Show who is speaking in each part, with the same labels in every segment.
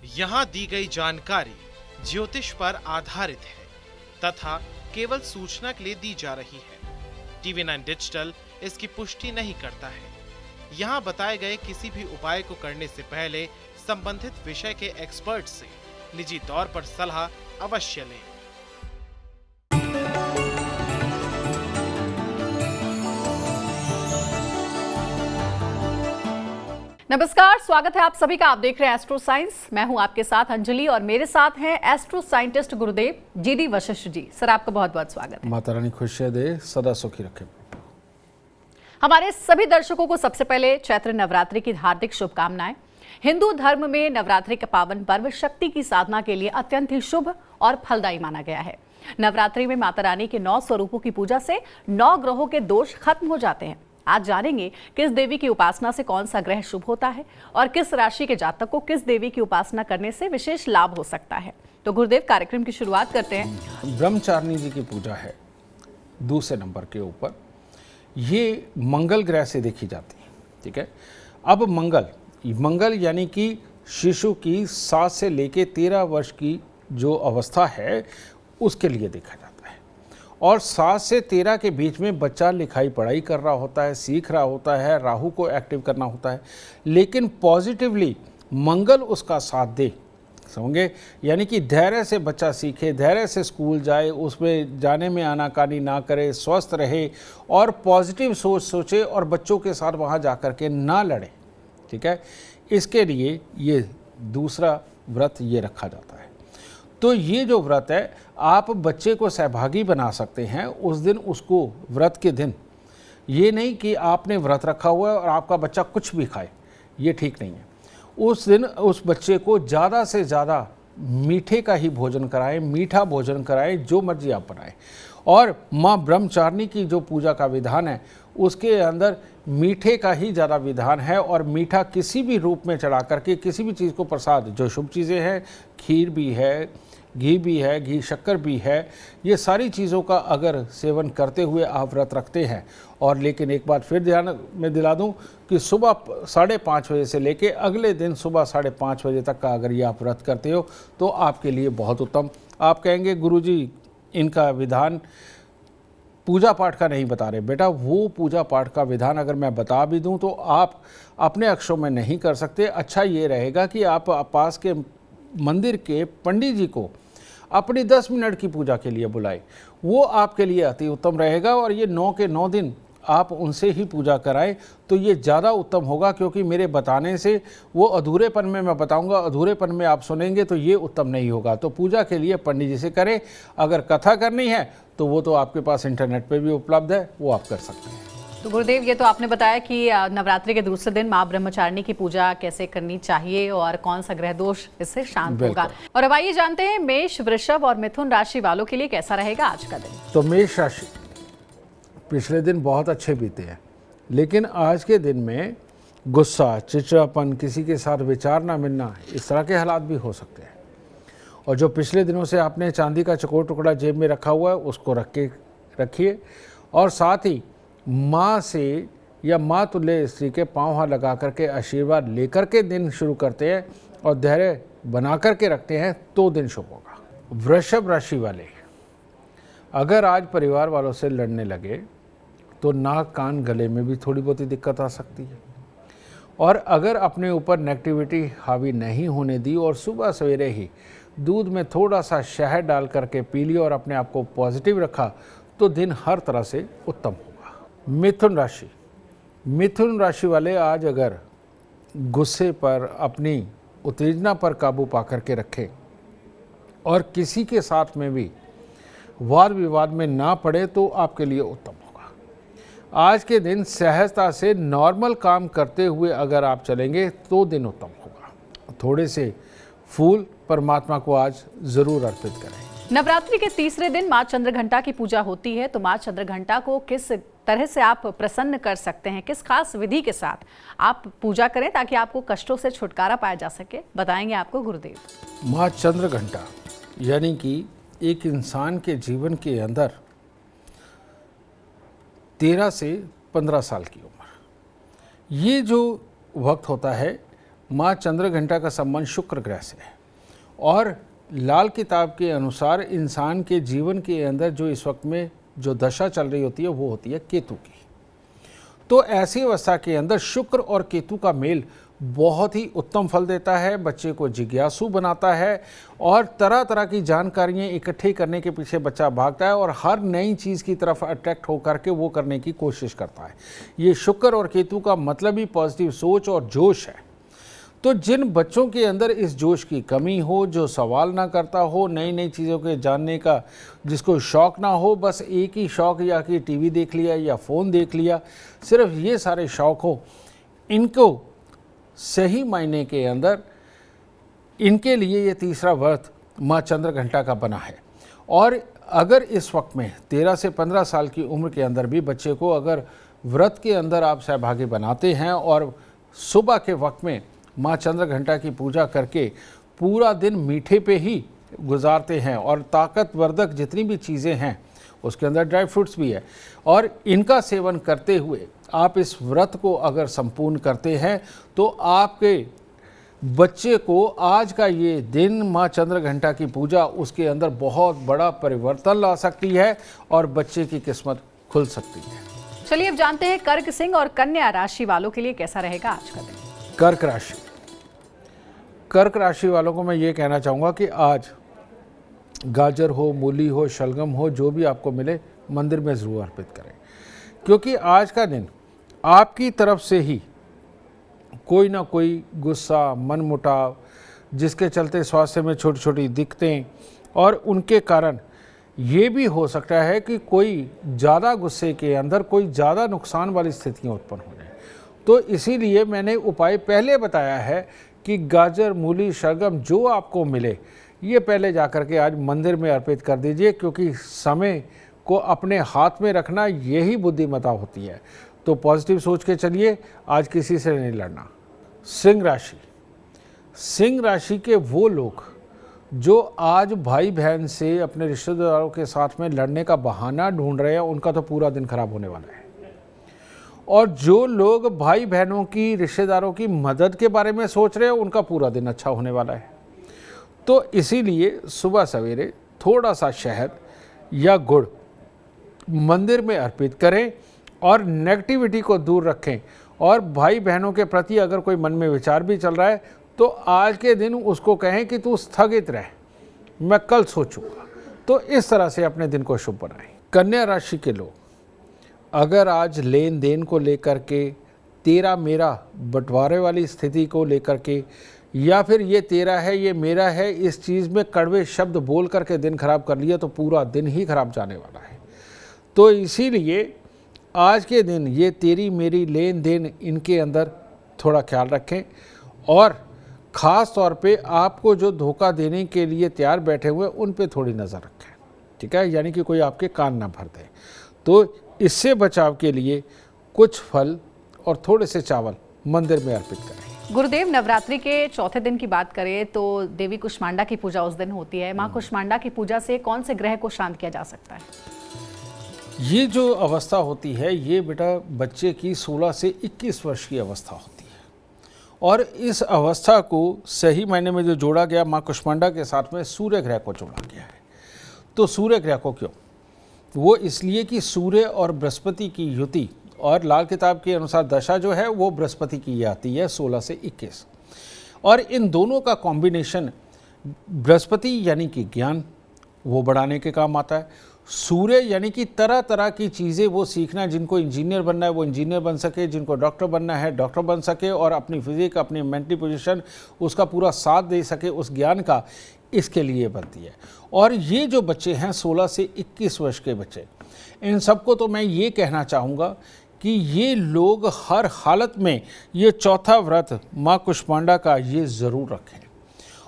Speaker 1: यहाँ दी गई जानकारी ज्योतिष पर आधारित है तथा केवल सूचना के लिए दी जा रही है। TV9 डिजिटल इसकी पुष्टि नहीं करता है। यहाँ बताए गए किसी भी उपाय को करने से पहले संबंधित विषय के एक्सपर्ट से निजी तौर पर सलाह अवश्य लें।
Speaker 2: नमस्कार, स्वागत है आप सभी का। आप देख रहे हैं एस्ट्रो साइंस। मैं हूं आपके साथ अंजलि और मेरे साथ हैं एस्ट्रो साइंटिस्ट गुरुदेव जीडी वशिष्ठ जी। सर, आपका बहुत बहुत स्वागत है।
Speaker 3: माता रानी खुशियां दे, सदा सुखी रखे।
Speaker 2: हमारे सभी दर्शकों को सबसे पहले चैत्र नवरात्रि की हार्दिक शुभकामनाएं। हिंदू धर्म में नवरात्रि का पावन पर्व शक्ति की साधना के लिए अत्यंत ही शुभ और फलदायी माना गया है। नवरात्रि में माता रानी के 9 स्वरूपों की पूजा से 9 ग्रहों के दोष खत्म हो जाते हैं। आज जानेंगे किस देवी की उपासना से कौन सा ग्रह शुभ होता है और किस राशि के जातक को किस देवी की उपासना करने से विशेष लाभ हो सकता है। तो गुरुदेव, कार्यक्रम की शुरुआत करते हैं।
Speaker 3: ब्रह्मचारिणी जी की पूजा है दूसरे नंबर के ऊपर। ये मंगल ग्रह से देखी जाती है, ठीक है। अब मंगल यानी कि शिशु की 7 से लेके 13 वर्ष की जो अवस्था है उसके लिए देखा जाता है। और 7 से 13 के बीच में बच्चा लिखाई पढ़ाई कर रहा होता है, सीख रहा होता है, राहु को एक्टिव करना होता है, लेकिन पॉजिटिवली मंगल उसका साथ दे, समझे। यानी कि धैर्य से बच्चा सीखे, धैर्य से स्कूल जाए, उसमें जाने में आनाकानी ना करे, स्वस्थ रहे और पॉजिटिव सोचे और बच्चों के साथ वहाँ जा कर के ना लड़े, ठीक है। इसके लिए ये दूसरा व्रत ये रखा जाता है। तो ये जो व्रत है, आप बच्चे को सहभागी बना सकते हैं उस दिन। उसको व्रत के दिन, ये नहीं कि आपने व्रत रखा हुआ है और आपका बच्चा कुछ भी खाए, ये ठीक नहीं है। उस दिन उस बच्चे को ज़्यादा से ज़्यादा मीठे का ही भोजन कराएं, मीठा भोजन कराएं, जो मर्जी आप बनाएं। और माँ ब्रह्मचारिणी की जो पूजा का विधान है उसके अंदर मीठे का ही ज़्यादा विधान है। और मीठा किसी भी रूप में चढ़ा करके किसी भी चीज़ को प्रसाद, जो शुभ चीज़ें हैं, खीर भी है, घी भी है, घी शक्कर भी है, ये सारी चीज़ों का अगर सेवन करते हुए आप व्रत रखते हैं। और लेकिन एक बात फिर ध्यान में दिला दूं कि सुबह 5:30 बजे से लेके अगले दिन सुबह 5:30 बजे तक का अगर ये आप व्रत करते हो तो आपके लिए बहुत उत्तम। आप कहेंगे गुरुजी इनका विधान पूजा पाठ का नहीं बता रहे। बेटा, वो पूजा पाठ का विधान अगर मैं बता भी दूं तो आप अपने अक्षरों में नहीं कर सकते। अच्छा ये रहेगा कि आप पास के मंदिर के पंडित जी को अपनी 10 मिनट की पूजा के लिए बुलाए, वो आपके लिए अति उत्तम रहेगा। और ये 9 के 9 दिन आप उनसे ही पूजा कराएं तो ये ज़्यादा उत्तम होगा, क्योंकि मेरे बताने से वो अधूरेपन में मैं बताऊंगा, अधूरेपन में आप सुनेंगे तो ये उत्तम नहीं होगा। तो पूजा के लिए पंडित जी से करें। अगर कथा करनी है तो वो तो आपके पास इंटरनेट पे भी उपलब्ध है, वो आप कर सकते हैं।
Speaker 2: तो गुरुदेव, ये तो आपने बताया कि नवरात्रि के दूसरे दिन माँ ब्रह्मचारिणी की पूजा कैसे करनी चाहिए और कौन सा ग्रह दोष इससे शांत होगा। और अब आइए जानते हैं मेष, वृषभ और मिथुन राशि वालों के लिए कैसा रहेगा आज का दिन।
Speaker 3: तो मेष राशि, पिछले दिन बहुत अच्छे बीते हैं, लेकिन आज के दिन में गुस्सा, चिड़चिड़ापन, किसी के साथ विचार ना मिलना, इस तरह के हालात भी हो सकते हैं। और जो पिछले दिनों से आपने चांदी का चकोर टुकड़ा जेब में रखा हुआ है उसको रखिए। और साथ ही माँ से या माँ तुल्य स्त्री के पाँव हाथ लगा करके आशीर्वाद लेकर के दिन शुरू करते हैं और धैर्य बना करके रखते हैं तो दिन शुभ होगा। वृषभ राशि वाले, अगर आज परिवार वालों से लड़ने लगे तो नाक, कान, गले में भी थोड़ी बहुत ही दिक्कत आ सकती है। और अगर अपने ऊपर नेगेटिविटी हावी नहीं होने दी और सुबह सवेरे ही दूध में थोड़ा सा शहद डाल करके पी लिया और अपने आप को पॉजिटिव रखा तो दिन हर तरह से उत्तम होगा। मिथुन राशि वाले, आज अगर गुस्से पर, अपनी उत्तेजना पर काबू पा करके रखें और किसी के साथ में भी वाद विवाद में ना पड़े तो आपके लिए उत्तम होगा। आज के दिन सहजता से नॉर्मल काम करते हुए अगर आप चलेंगे तो दिन उत्तम होगा। थोड़े से फूल परमात्मा को आज जरूर अर्पित करें।
Speaker 2: नवरात्रि के तीसरे दिन माँ चंद्रघंटा की पूजा होती है, तो माँ चंद्रघंटा को किस तरह से आप प्रसन्न कर सकते हैं, किस खास विधि के साथ आप पूजा करें ताकि आपको कष्टों से छुटकारा पाया जा सके, बताएंगे आपको गुरुदेव।
Speaker 3: माँ चंद्रघंटा यानी कि एक इंसान के जीवन के अंदर 13 से 15 साल की उम्र, ये जो वक्त होता है, माँ चंद्रघंटा का संबंध शुक्र ग्रह से है। और लाल किताब के अनुसार इंसान के जीवन के अंदर जो इस वक्त में जो दशा चल रही होती है वो होती है केतु की। तो ऐसी अवस्था के अंदर शुक्र और केतु का मेल बहुत ही उत्तम फल देता है, बच्चे को जिज्ञासु बनाता है और तरह तरह की जानकारियाँ इकट्ठी करने के पीछे बच्चा भागता है और हर नई चीज़ की तरफ अट्रैक्ट होकर के वो करने की कोशिश करता है। ये शुक्र और केतु का मतलब ही पॉजिटिव सोच और जोश है। तो जिन बच्चों के अंदर इस जोश की कमी हो, जो सवाल ना करता हो, नई नई चीज़ों के जानने का जिसको शौक़ ना हो, बस एक ही शौक़ या कि टीवी देख लिया या फ़ोन देख लिया, सिर्फ ये सारे शौक़ हो, इनको सही मायने के अंदर इनके लिए ये तीसरा व्रत माँ चंद्रघंटा का बना है। और अगर इस वक्त में 13 से 15 साल की उम्र के अंदर भी बच्चे को अगर व्रत के अंदर आप सहभागी बनाते हैं और सुबह के वक्त में माँ चंद्रघंटा की पूजा करके पूरा दिन मीठे पे ही गुजारते हैं और ताकतवर्धक जितनी भी चीज़ें हैं उसके अंदर ड्राई फ्रूट्स भी है और इनका सेवन करते हुए आप इस व्रत को अगर संपूर्ण करते हैं तो आपके बच्चे को आज का ये दिन माँ चंद्रघंटा की पूजा उसके अंदर बहुत बड़ा परिवर्तन ला सकती है और बच्चे की किस्मत खुल सकती है।
Speaker 2: चलिए अब जानते हैं कर्क सिंह और कन्या राशि वालों के लिए कैसा रहेगा आज का दिन।
Speaker 3: कर्क राशि, कर्क राशि वालों को मैं ये कहना चाहूँगा कि आज गाजर हो, मूली हो, शलगम हो, जो भी आपको मिले मंदिर में ज़रूर अर्पित करें, क्योंकि आज का दिन आपकी तरफ से ही कोई ना कोई गुस्सा, मनमुटाव, जिसके चलते स्वास्थ्य में छोटी छोटी दिक्कतें और उनके कारण ये भी हो सकता है कि कोई ज़्यादा गुस्से के अंदर कोई ज़्यादा नुकसान वाली स्थितियाँ उत्पन्न हो जाए। तो इसीलिए मैंने उपाय पहले बताया है कि गाजर, मूली, शलगम जो आपको मिले ये पहले जाकर के आज मंदिर में अर्पित कर दीजिए, क्योंकि समय को अपने हाथ में रखना यही बुद्धिमत्ता होती है। तो पॉजिटिव सोच के चलिए, आज किसी से नहीं लड़ना। सिंह राशि, सिंह राशि के वो लोग जो आज भाई बहन से अपने रिश्तेदारों के साथ में लड़ने का बहाना ढूंढ रहे हैं, उनका तो पूरा दिन खराब होने वाला है। और जो लोग भाई बहनों की, रिश्तेदारों की मदद के बारे में सोच रहे हैं, उनका पूरा दिन अच्छा होने वाला है। तो इसीलिए सुबह सवेरे थोड़ा सा शहद या गुड़ मंदिर में अर्पित करें और नेगेटिविटी को दूर रखें। और भाई बहनों के प्रति अगर कोई मन में विचार भी चल रहा है तो आज के दिन उसको कहें कि तू स्थगित रह, मैं कल सोचूंगा। तो इस तरह से अपने दिन को शुभ बनाएं। कन्या राशि के लोग अगर आज लेन देन को लेकर के, तेरा मेरा बंटवारे वाली स्थिति को लेकर के, या फिर ये तेरा है ये मेरा है, इस चीज़ में कड़वे शब्द बोल करके दिन खराब कर लिया तो पूरा दिन ही खराब जाने वाला है। तो इसीलिए आज के दिन ये तेरी मेरी लेन देन, इनके अंदर थोड़ा ख्याल रखें और ख़ास तौर पे आपको जो धोखा देने के लिए तैयार बैठे हुए उन पे थोड़ी नज़र रखें, ठीक है, यानी कि कोई आपके कान ना भर दे। तो इससे बचाव के लिए कुछ फल और थोड़े से चावल मंदिर में अर्पित करें।
Speaker 2: गुरुदेव, नवरात्रि के चौथे दिन की बात करें तो देवी कुष्मांडा की पूजा उस दिन होती है। माँ कुष्मांडा की पूजा से कौन से ग्रह को शांत किया जा सकता है?
Speaker 3: ये जो अवस्था होती है ये बेटा बच्चे की 16 से 21 वर्ष की अवस्था होती है और इस अवस्था को सही मायने में जो जोड़ा गया माँ कुष्मांडा के साथ में सूर्य ग्रह को जोड़ा गया है। तो सूर्य ग्रह को क्यों? वो इसलिए कि सूर्य और बृहस्पति की युति और लाल किताब के अनुसार दशा जो है वो बृहस्पति की आती है 16 से 21 और इन दोनों का कॉम्बिनेशन बृहस्पति यानी कि ज्ञान वो बढ़ाने के काम आता है, सूर्य यानी कि तरह तरह की चीज़ें वो सीखना, जिनको इंजीनियर बनना है वो इंजीनियर बन सके, जिनको डॉक्टर बनना है डॉक्टर बन सके और अपनी फिजिक, अपनी मेंटली पोजीशन उसका पूरा साथ दे सके उस ज्ञान का, इसके लिए बनती है। और ये जो बच्चे हैं 16 से 21 वर्ष के बच्चे, इन सबको तो मैं ये कहना चाहूँगा कि ये लोग हर हालत में ये चौथा व्रत माँ कुष्मांडा का ये ज़रूर रखें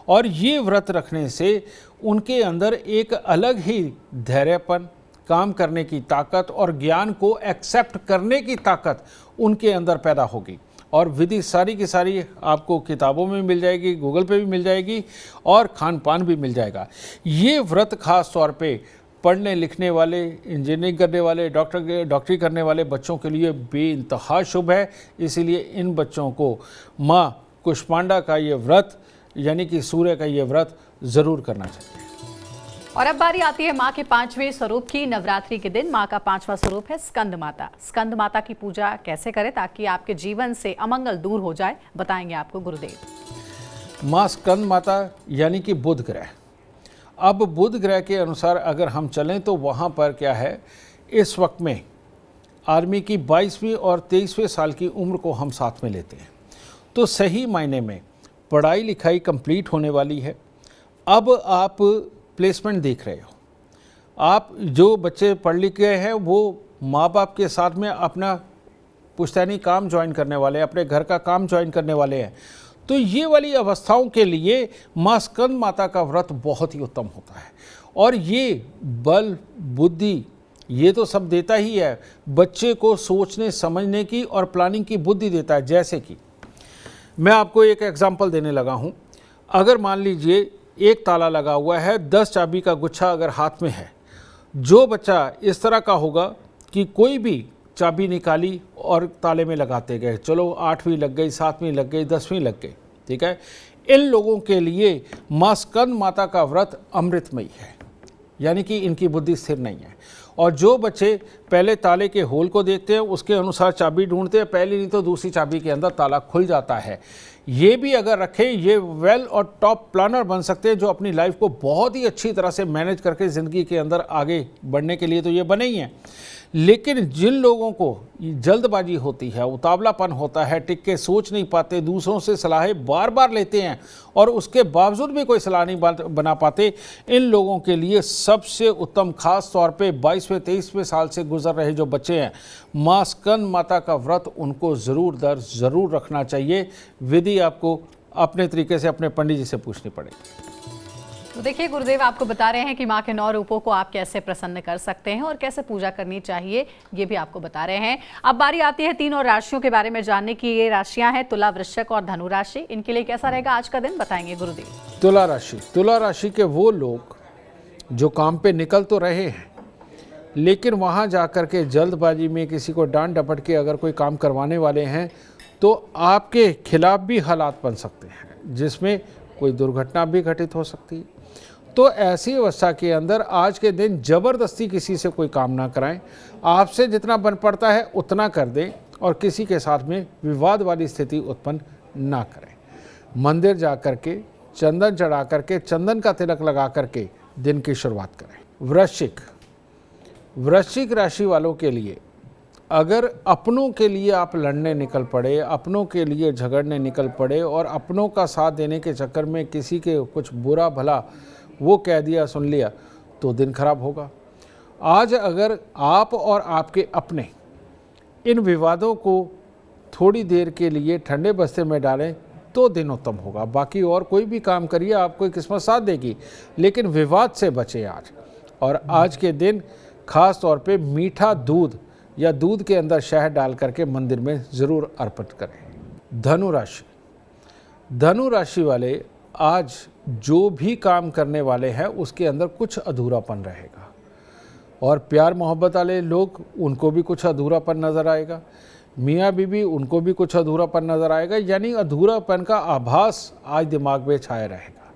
Speaker 3: और ये व्रत रखने से उनके अंदर एक अलग ही धैर्यपन, काम करने की ताकत और ज्ञान को एक्सेप्ट करने की ताकत उनके अंदर पैदा होगी। और विधि सारी की सारी आपको किताबों में मिल जाएगी, गूगल पे भी मिल जाएगी और खान पान भी मिल जाएगा। ये व्रत खास तौर पे पढ़ने लिखने वाले, इंजीनियरिंग करने वाले, डॉक्टरी करने वाले बच्चों के लिए बेइंतहा शुभ है। इसीलिए इन बच्चों को माँ कुष्मांडा का ये व्रत यानी कि सूर्य का ये व्रत ज़रूर करना चाहिए।
Speaker 2: और अब बारी आती है माँ के 5वें स्वरूप की। नवरात्रि के दिन माँ का 5वां स्वरूप है स्कंद माता। स्कंद माता की पूजा कैसे करें ताकि आपके जीवन से अमंगल दूर हो जाए, बताएंगे आपको गुरुदेव।
Speaker 3: माँ स्कंद माता यानी कि बुध ग्रह। अब बुध ग्रह के अनुसार अगर हम चलें तो वहाँ पर क्या है, इस वक्त में आर्मी की 22वीं और 23वें साल की उम्र को हम साथ में लेते हैं, तो सही मायने में पढ़ाई लिखाई कंप्लीट होने वाली है। अब आप प्लेसमेंट देख रहे हो, आप जो बच्चे पढ़ लिख गए हैं वो माँ बाप के साथ में अपना पुश्तैनी काम ज्वाइन करने वाले हैं, अपने घर का काम ज्वाइन करने वाले हैं, तो ये वाली अवस्थाओं के लिए माँ स्कंद माता का व्रत बहुत ही उत्तम होता है। और ये बल बुद्धि ये तो सब देता ही है, बच्चे को सोचने समझने की और प्लानिंग की बुद्धि देता है। जैसे कि मैं आपको एक एग्जांपल देने लगा हूँ, अगर मान लीजिए एक ताला लगा हुआ है, 10 चाबी का गुच्छा अगर हाथ में है, जो बच्चा इस तरह का होगा कि कोई भी चाबी निकाली और ताले में लगाते गए, चलो 8वीं लग गई, 7वीं लग गई, 10वीं लग गई, ठीक है, इन लोगों के लिए माँ स्कंद माता का व्रत अमृतमयी है, यानी कि इनकी बुद्धि स्थिर नहीं है। और जो बच्चे पहले ताले के होल को देखते हैं, उसके अनुसार चाबी ढूंढते हैं, पहली नहीं तो दूसरी चाबी के अंदर ताला खुल जाता है। ये भी अगर रखें, ये वेल और टॉप प्लानर बन सकते हैं, जो अपनी लाइफ को बहुत ही अच्छी तरह से मैनेज करके ज़िंदगी के अंदर आगे बढ़ने के लिए तो ये बने ही हैं। लेकिन जिन लोगों को जल्दबाजी होती है, उतावलापन होता है, टिक के सोच नहीं पाते, दूसरों से सलाहें बार बार लेते हैं और उसके बावजूद भी कोई सलाह नहीं बना पाते, इन लोगों के लिए सबसे उत्तम, खास तौर पे 22वें 23वें साल से गुजर रहे जो बच्चे हैं, माँ स्कंद माता का व्रत उनको ज़रूर रखना चाहिए। विधि आपको अपने तरीके से अपने पंडित जी से पूछनी पड़ेगी।
Speaker 2: तो देखिए गुरुदेव आपको बता रहे हैं कि माँ के 9 रूपों को आप कैसे प्रसन्न कर सकते हैं और कैसे पूजा करनी चाहिए, ये भी आपको बता रहे हैं। अब बारी आती है 3 और राशियों के बारे में जानने की। ये राशियां हैं तुला, वृश्चिक और धनु राशि। इनके लिए कैसा रहेगा आज का दिन, बताएंगे गुरुदेव।
Speaker 3: तुला राशि के वो लोग जो काम पे निकल तो रहे हैं, लेकिन वहाँ जा कर के जल्दबाजी में किसी को डांट डपट के अगर कोई काम करवाने वाले हैं, तो आपके खिलाफ भी हालात बन सकते हैं, जिसमें कोई दुर्घटना भी घटित हो सकती है। तो ऐसी अवस्था के अंदर आज के दिन ज़बरदस्ती किसी से कोई काम ना कराएं, आपसे जितना बन पड़ता है उतना कर दें और किसी के साथ में विवाद वाली स्थिति उत्पन्न ना करें। मंदिर जा कर के चंदन चढ़ा करके, चंदन का तिलक लगा करके दिन की शुरुआत करें। वृश्चिक राशि वालों के लिए अगर अपनों के लिए आप लड़ने निकल पड़े, अपनों के लिए झगड़ने निकल पड़े और अपनों का साथ देने के चक्कर में किसी के कुछ बुरा भला वो कह दिया सुन लिया, तो दिन खराब होगा। आज अगर आप और आपके अपने इन विवादों को थोड़ी देर के लिए ठंडे बस्ते में डालें तो दिन उत्तम होगा। बाकी और कोई भी काम करिए, आपको किस्मत साथ देगी, लेकिन विवाद से बचें आज। और आज के दिन खास तौर पे मीठा दूध या दूध के अंदर शहद डाल करके मंदिर में ज़रूर अर्पित करें। धनु राशि वाले आज जो भी काम करने वाले हैं उसके अंदर कुछ अधूरापन रहेगा, और प्यार मोहब्बत वाले लोग, उनको भी कुछ अधूरापन नज़र आएगा। मियाँ बीवी, उनको भी कुछ अधूरापन नज़र आएगा, यानी अधूरापन का आभास आज दिमाग में छाया रहेगा।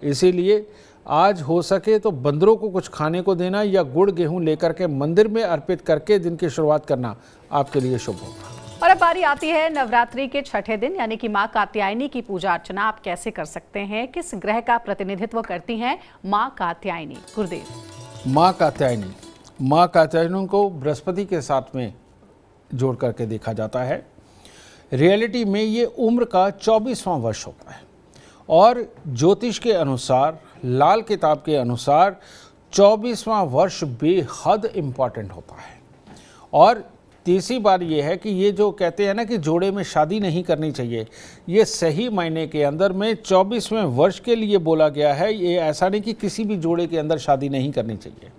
Speaker 3: इसीलिए आज हो सके तो बंदरों को कुछ खाने को देना या गुड़ गेहूं लेकर के मंदिर में अर्पित करके दिन की शुरुआत करना आपके लिए शुभ होगा।
Speaker 2: और अब बारी आती है नवरात्रि के छठे दिन यानी कि माँ कात्यायनी की पूजा अर्चना आप कैसे कर सकते हैं, किस ग्रह का प्रतिनिधित्व करती हैं माँ कात्यायनी, गुरुदेव।
Speaker 3: माँ कात्यायनी को बृहस्पति के साथ में जोड़ करके देखा जाता है। रियलिटी में ये उम्र का 24वां वर्ष होता है और ज्योतिष के अनुसार, लाल किताब के अनुसार 24वां वर्ष बेहद इम्पॉर्टेंट होता है। और तीसरी बात यह है कि ये जो कहते हैं ना कि जोड़े में शादी नहीं करनी चाहिए, ये सही मायने के अंदर में 24वें वर्ष के लिए बोला गया है। ये ऐसा नहीं कि किसी भी जोड़े के अंदर शादी नहीं करनी चाहिए।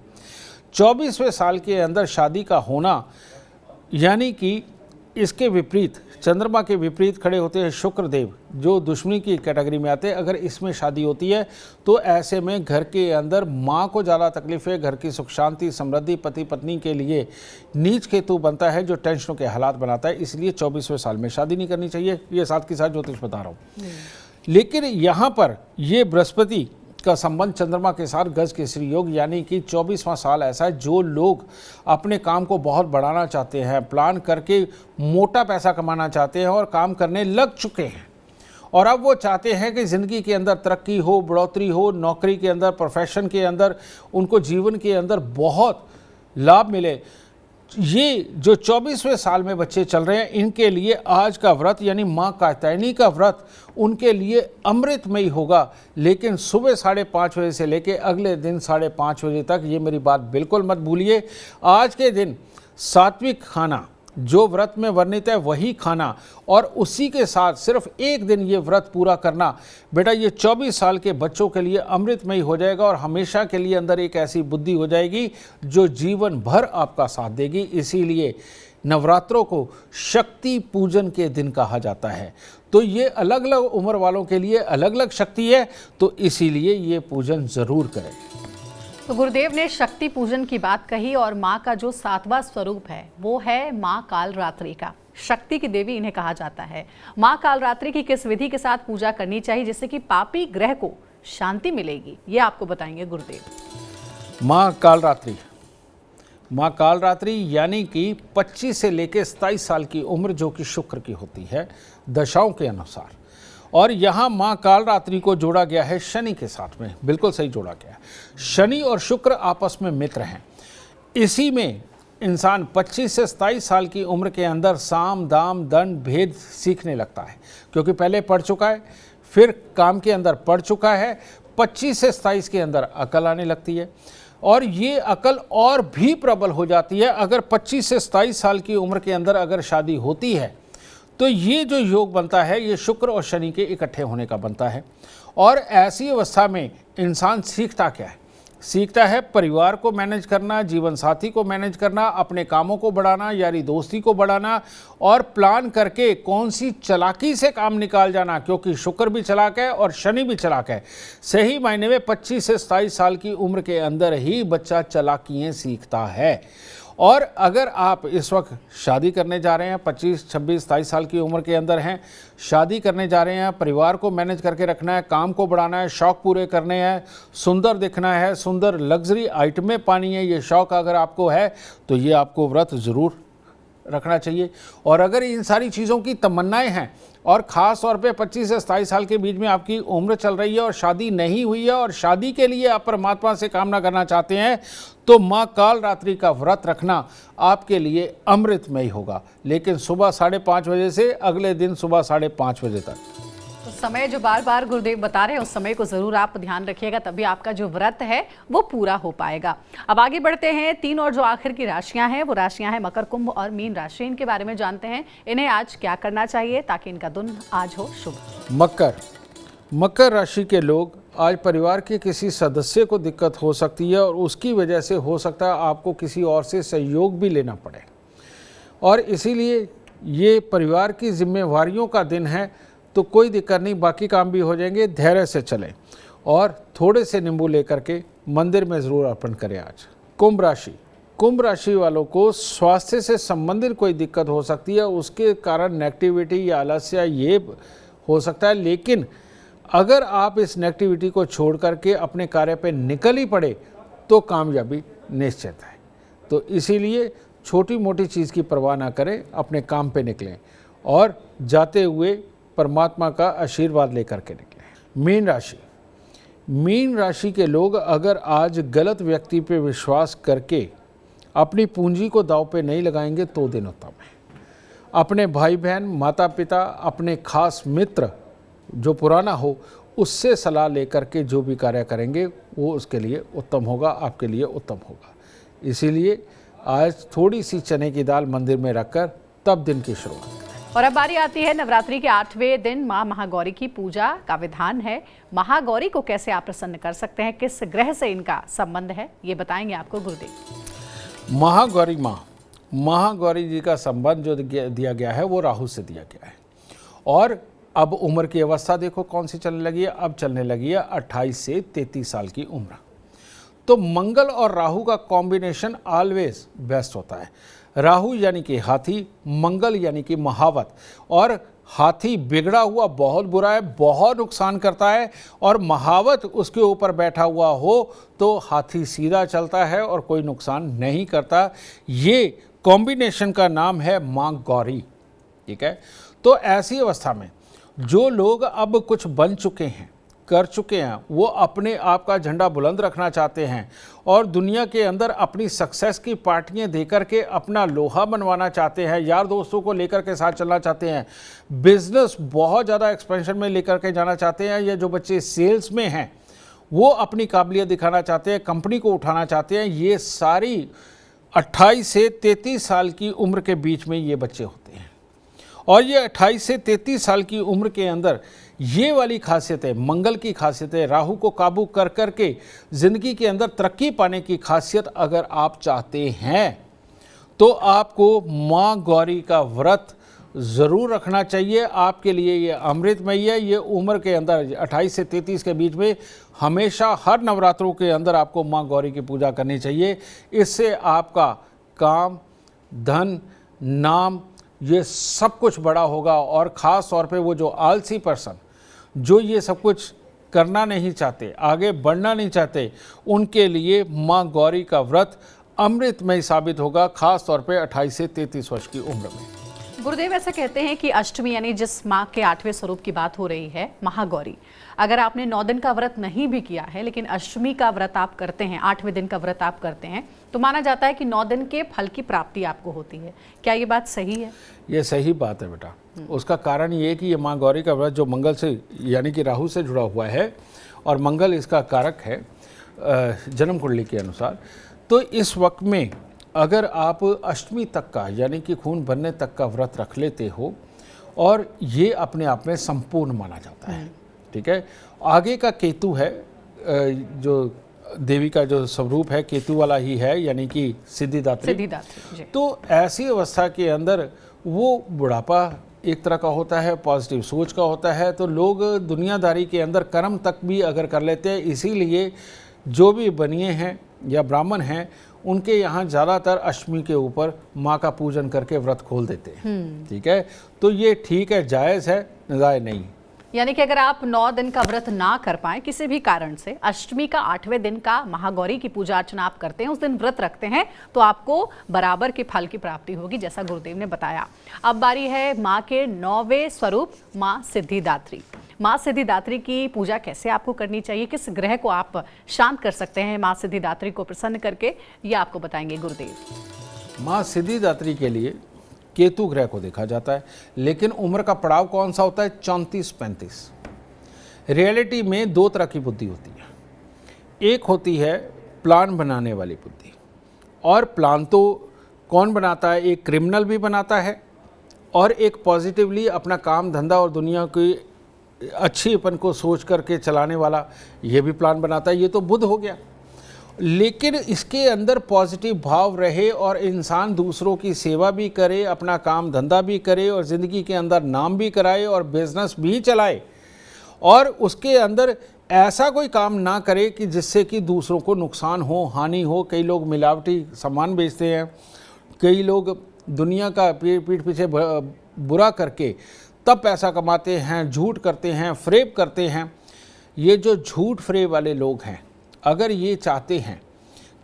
Speaker 3: 24वें साल के अंदर शादी का होना, यानी कि इसके विपरीत, चंद्रमा के विपरीत खड़े होते हैं शुक्रदेव, जो दुश्मनी की कैटेगरी में आते हैं। अगर इसमें शादी होती है तो ऐसे में घर के अंदर माँ को ज़्यादा तकलीफ है, घर की सुख शांति समृद्धि, पति पत्नी के लिए नीच केतु बनता है जो टेंशनों के हालात बनाता है। इसलिए 24वें साल में शादी नहीं करनी चाहिए। ये साथ के साथ ज्योतिष बता रहा हूँ। लेकिन यहाँ पर ये बृहस्पति का संबंध चंद्रमा के साथ गज केसरी योग यानी कि 24वां साल ऐसा है जो लोग अपने काम को बहुत बढ़ाना चाहते हैं, प्लान करके मोटा पैसा कमाना चाहते हैं और काम करने लग चुके हैं और अब वो चाहते हैं कि ज़िंदगी के अंदर तरक्की हो, बढ़ोतरी हो, नौकरी के अंदर, प्रोफेशन के अंदर, उनको जीवन के अंदर बहुत लाभ मिले। ये जो 24वें साल में बच्चे चल रहे हैं, इनके लिए आज का व्रत यानी माँ कात्यायनी का व्रत उनके लिए अमृतमयी होगा। लेकिन सुबह 5:30 बजे से लेके अगले दिन 5:30 बजे तक, ये मेरी बात बिल्कुल मत भूलिए, आज के दिन सात्विक खाना जो व्रत में वर्णित है वही खाना और उसी के साथ सिर्फ एक दिन ये व्रत पूरा करना। बेटा ये 24 साल के बच्चों के लिए अमृतमयी हो जाएगा और हमेशा के लिए अंदर एक ऐसी बुद्धि हो जाएगी जो जीवन भर आपका साथ देगी। इसीलिए नवरात्रों को शक्ति पूजन के दिन कहा जाता है। तो ये अलग अलग उम्र वालों के लिए अलग अलग शक्ति है, तो इसीलिए ये पूजन ज़रूर करें।
Speaker 2: तो गुरुदेव ने शक्ति पूजन की बात कही और माँ का जो 7वां स्वरूप है वो है माँ कालरात्रि का। शक्ति की देवी इन्हें कहा जाता है। माँ कालरात्रि की किस विधि के साथ पूजा करनी चाहिए जिससे कि पापी ग्रह को शांति मिलेगी, ये आपको बताएंगे गुरुदेव।
Speaker 3: माँ कालरात्रि, माँ कालरात्रि यानी कि 25 से लेकर 27 साल की उम्र जो कि शुक्र की होती है दशाओं के अनुसार। और यहाँ माँ कालरात्रि को जोड़ा गया है शनि के साथ में, बिल्कुल सही जोड़ा गया है। शनि और शुक्र आपस में मित्र हैं। इसी में इंसान 25 से 27 साल की उम्र के अंदर साम दाम दंड भेद सीखने लगता है, क्योंकि पहले पढ़ चुका है, फिर काम के अंदर पढ़ चुका है। 25 से 27 के अंदर अकल आने लगती है और ये अकल और भी प्रबल हो जाती है अगर 25 से 27 साल की उम्र के अंदर अगर शादी होती है। तो ये जो योग बनता है ये शुक्र और शनि के इकट्ठे होने का बनता है। और ऐसी अवस्था में इंसान सीखता क्या है? सीखता है परिवार को मैनेज करना, जीवन साथी को मैनेज करना, अपने कामों को बढ़ाना, यारी दोस्ती को बढ़ाना और प्लान करके कौन सी चालाकी से काम निकाल जाना, क्योंकि शुक्र भी चालाक है और शनि भी चालाक है। सही मायने में 25 से 27 साल की उम्र के अंदर ही बच्चा चालाकियाँ सीखता है। और अगर आप इस वक्त शादी करने जा रहे हैं, 25, 26, 27 साल की उम्र के अंदर हैं, शादी करने जा रहे हैं, परिवार को मैनेज करके रखना है, काम को बढ़ाना है, शौक़ पूरे करने हैं, सुंदर दिखना है, सुंदर लग्जरी आइटमें पानी है, ये शौक़ अगर आपको है तो ये आपको व्रत ज़रूर रखना चाहिए। और अगर इन सारी चीज़ों की तमन्नाएं हैं और ख़ास तौर पे 25 से 27 साल के बीच में आपकी उम्र चल रही है और शादी नहीं हुई है और शादी के लिए आप परमात्मा से कामना करना चाहते हैं, तो माँ कालरात्रि का व्रत रखना आपके लिए अमृतमय होगा। लेकिन सुबह 5:30 बजे से अगले दिन सुबह 5:30 बजे तक।
Speaker 2: तो समय जो बार बार गुरुदेव बता रहे हैं उस समय को जरूर आप ध्यान रखिएगा, तभी आपका जो व्रत है वो पूरा हो पाएगा। अब आगे बढ़ते हैं, 3 और जो आखिर की राशियां हैं वो राशियां हैं मकर, कुंभ और मीन राशि। इनके बारे में जानते हैं इन्हें आज क्या करना चाहिए ताकि इनका दिन आज हो शुभ।
Speaker 3: मकर राशि के लोग आज परिवार के किसी सदस्य को दिक्कत हो सकती है और उसकी वजह से हो सकता है आपको किसी और से सहयोग भी लेना पड़े, और इसीलिए ये परिवार की जिम्मेवारियों का दिन है। तो कोई दिक्कत नहीं, बाकी काम भी हो जाएंगे, धैर्य से चलें और थोड़े से नींबू लेकर के मंदिर में ज़रूर अर्पण करें। आज कुंभ राशि वालों को स्वास्थ्य से संबंधित कोई दिक्कत हो सकती है, उसके कारण नेगेटिविटी या आलस्य ये हो सकता है। लेकिन अगर आप इस नेगेटिविटी को छोड़ करके अपने कार्य पे निकल ही पड़े तो कामयाबी निश्चित है। तो इसीलिए छोटी मोटी चीज़ की परवाह ना करें, अपने काम पे निकलें और जाते हुए परमात्मा का आशीर्वाद लेकर के निकलें। मीन राशि के लोग अगर आज गलत व्यक्ति पे विश्वास करके अपनी पूंजी को दांव पे नहीं लगाएंगे तो दिन उत्तम है। अपने भाई बहन, माता पिता, अपने खास मित्र जो पुराना हो उससे सलाह लेकर के जो भी कार्य करेंगे वो उसके लिए उत्तम होगा, आपके लिए उत्तम होगा। इसीलिए आज थोड़ी सी चने की दाल मंदिर में रखकर तब दिन की शुरुआत।
Speaker 2: और अब बारी आती है नवरात्रि के 8वें दिन माँ महागौरी की पूजा का विधान है। महागौरी को कैसे आप प्रसन्न कर सकते हैं, किस ग्रह से इनका संबंध है, ये बताएंगे आपको गुरुदेव।
Speaker 3: महागौरी जी का संबंध जो दिया गया है वो राहु से दिया गया है। और अब उम्र की अवस्था देखो कौन सी चलने लगी है, अब चलने लगी है 28 से 33 साल की उम्र। तो मंगल और राहु का कॉम्बिनेशन ऑलवेज बेस्ट होता है। राहु यानी कि हाथी, मंगल यानी कि महावत, और हाथी बिगड़ा हुआ बहुत बुरा है, बहुत नुकसान करता है, और महावत उसके ऊपर बैठा हुआ हो तो हाथी सीधा चलता है और कोई नुकसान नहीं करता। ये कॉम्बिनेशन का नाम है माँ गौरी। ठीक है, तो ऐसी अवस्था में जो लोग अब कुछ बन चुके हैं, कर चुके हैं, वो अपने आप का झंडा बुलंद रखना चाहते हैं और दुनिया के अंदर अपनी सक्सेस की पार्टियां देकर के अपना लोहा बनवाना चाहते हैं, यार दोस्तों को लेकर के साथ चलना चाहते हैं, बिजनेस बहुत ज़्यादा एक्सपेंशन में लेकर के जाना चाहते हैं, या जो बच्चे सेल्स में हैं वो अपनी काबिलियत दिखाना चाहते हैं, कंपनी को उठाना चाहते हैं, ये सारी 28 से 33 साल की उम्र के बीच में ये बच्चे होते हैं। और ये 28 से 33 साल की उम्र के अंदर ये वाली खासियतें, मंगल की खासियतें, राहु को काबू कर कर के ज़िंदगी के अंदर तरक्की पाने की खासियत अगर आप चाहते हैं तो आपको माँ गौरी का व्रत ज़रूर रखना चाहिए। आपके लिए ये अमृतमयी है। ये उम्र के अंदर 28 से 33 के बीच में हमेशा हर नवरात्रों के अंदर आपको माँ गौरी की पूजा करनी चाहिए। इससे आपका काम, धन, नाम, ये सब कुछ बड़ा होगा। और ख़ास तौर पे वो जो आलसी पर्सन जो ये सब कुछ करना नहीं चाहते, आगे बढ़ना नहीं चाहते, उनके लिए माँ गौरी का व्रत अमृतमय साबित होगा, ख़ास तौर पे 28 से 33 वर्ष की उम्र में।
Speaker 2: गुरुदेव ऐसा कहते हैं कि अष्टमी यानी जिस माँ के 8वें स्वरूप की बात हो रही है, महागौरी, अगर आपने 9 दिन का व्रत नहीं भी किया है लेकिन अष्टमी का व्रत आप करते हैं, 8वें दिन का व्रत आप करते हैं, तो माना जाता है कि 9 दिन के फल की प्राप्ति आपको होती है। क्या ये बात सही है? ये
Speaker 3: सही बात है बेटा। उसका कारण ये है कि ये माँ गौरी का व्रत जो मंगल से यानी कि राहु से जुड़ा हुआ है और मंगल इसका कारक है जन्म कुंडली के अनुसार। तो इस वक्त में अगर आप अष्टमी तक का यानी कि खून बनने तक का व्रत रख लेते हो और ये अपने आप में संपूर्ण माना जाता है। ठीक है, आगे का केतु है, जो देवी का जो स्वरूप है केतु वाला ही है, यानी कि सिद्धिदात्री। तो ऐसी अवस्था के अंदर वो बुढ़ापा एक तरह का होता है, पॉजिटिव सोच का होता है, तो लोग दुनियादारी के अंदर कर्म तक भी अगर कर लेते हैं। इसीलिए जो भी बनिए हैं या ब्राह्मण हैं उनके यहाँ ज़्यादातर अष्टमी के ऊपर माँ का पूजन करके व्रत खोल देते हैं। ठीक है, तो ये ठीक है, जायज़ है, नाजायज़ नहीं।
Speaker 2: यानी कि अगर आप 9 दिन का व्रत ना कर पाए किसी भी कारण से, अष्टमी का 8वें दिन का महागौरी की पूजा अर्चना आप करते हैं, उस दिन व्रत रखते हैं, तो आपको बराबर के फल की प्राप्ति होगी, जैसा गुरुदेव ने बताया। अब बारी है माँ के 9वें स्वरूप माँ सिद्धिदात्री। माँ सिद्धिदात्री की पूजा कैसे आपको करनी चाहिए, किस ग्रह को आप शांत कर सकते हैं माँ सिद्धिदात्री को प्रसन्न करके, ये आपको बताएंगे गुरुदेव।
Speaker 3: माँ सिद्धिदात्री के लिए केतु ग्रह को देखा जाता है, लेकिन उम्र का पड़ाव कौन सा होता है? 34-35। रियलिटी में 2 तरह की बुद्धि होती है। एक होती है प्लान बनाने वाली बुद्धि, और प्लान तो कौन बनाता है? एक क्रिमिनल भी बनाता है और एक पॉजिटिवली अपना काम धंधा और दुनिया की अच्छीपन को सोच करके चलाने वाला ये भी प्लान बनाता है। ये तो बुध हो गया। लेकिन इसके अंदर पॉजिटिव भाव रहे और इंसान दूसरों की सेवा भी करे, अपना काम धंधा भी करे और ज़िंदगी के अंदर नाम भी कराए और बिजनेस भी चलाए, और उसके अंदर ऐसा कोई काम ना करे कि जिससे कि दूसरों को नुकसान हो, हानि हो। कई लोग मिलावटी सामान बेचते हैं, कई लोग दुनिया का पीठ पीछे बुरा करके तब पैसा कमाते हैं, झूठ करते हैं, फ्रेब करते हैं। ये जो झूठ फ्रेब वाले लोग हैं, अगर ये चाहते हैं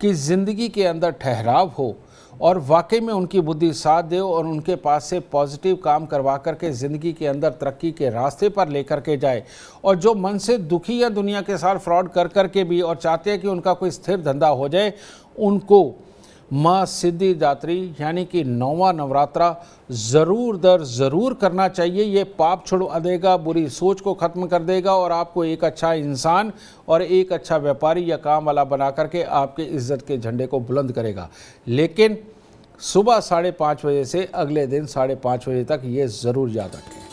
Speaker 3: कि ज़िंदगी के अंदर ठहराव हो और वाकई में उनकी बुद्धि साथ दे और उनके पास से पॉजिटिव काम करवा करके ज़िंदगी के अंदर तरक्की के रास्ते पर लेकर के जाए, और जो मन से दुखी या दुनिया के साथ फ्रॉड कर करके भी और चाहते हैं कि उनका कोई स्थिर धंधा हो जाए, उनको माँ सिद्धिदात्री यानी कि 9वां नवरात्रा ज़रूर दर ज़रूर करना चाहिए। ये पाप छुड़वा देगा, बुरी सोच को ख़त्म कर देगा और आपको एक अच्छा इंसान और एक अच्छा व्यापारी या काम वाला बना करके आपके इज्जत के झंडे को बुलंद करेगा। लेकिन सुबह 5:30 बजे से अगले दिन 5:30 बजे तक ये ज़रूर याद रखें।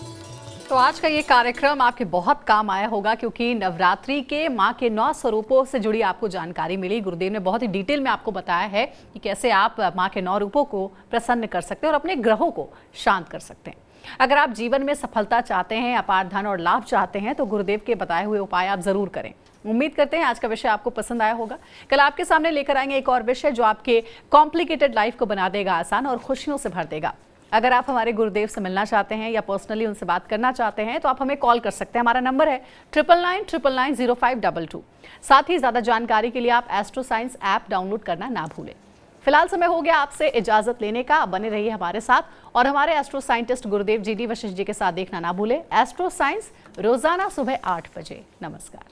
Speaker 2: तो आज का ये कार्यक्रम आपके बहुत काम आया होगा, क्योंकि नवरात्रि के माँ के 9 स्वरूपों से जुड़ी आपको जानकारी मिली। गुरुदेव ने बहुत ही डिटेल में आपको बताया है कि कैसे आप माँ के 9 रूपों को प्रसन्न कर सकते हैं और अपने ग्रहों को शांत कर सकते हैं। अगर आप जीवन में सफलता चाहते हैं, अपार धन और लाभ चाहते हैं, तो गुरुदेव के बताए हुए उपाय आप जरूर करें। उम्मीद करते हैं आज का विषय आपको पसंद आया होगा। कल आपके सामने लेकर आएंगे एक और विषय जो आपके कॉम्प्लिकेटेड लाइफ को बना देगा आसान और खुशियों से भर देगा। अगर आप हमारे गुरुदेव से मिलना चाहते हैं या पर्सनली उनसे बात करना चाहते हैं तो आप हमें कॉल कर सकते हैं। हमारा नंबर है 9999990522। साथ ही ज्यादा जानकारी के लिए आप एस्ट्रो साइंस ऐप डाउनलोड करना ना भूलें। फिलहाल समय हो गया आपसे इजाजत लेने का। बने रहिए हमारे साथ और हमारे एस्ट्रो साइंटिस्ट गुरुदेव GD वशिष्ठ जी के साथ देखना ना भूलें एस्ट्रो साइंस, रोजाना सुबह 8 बजे। नमस्कार।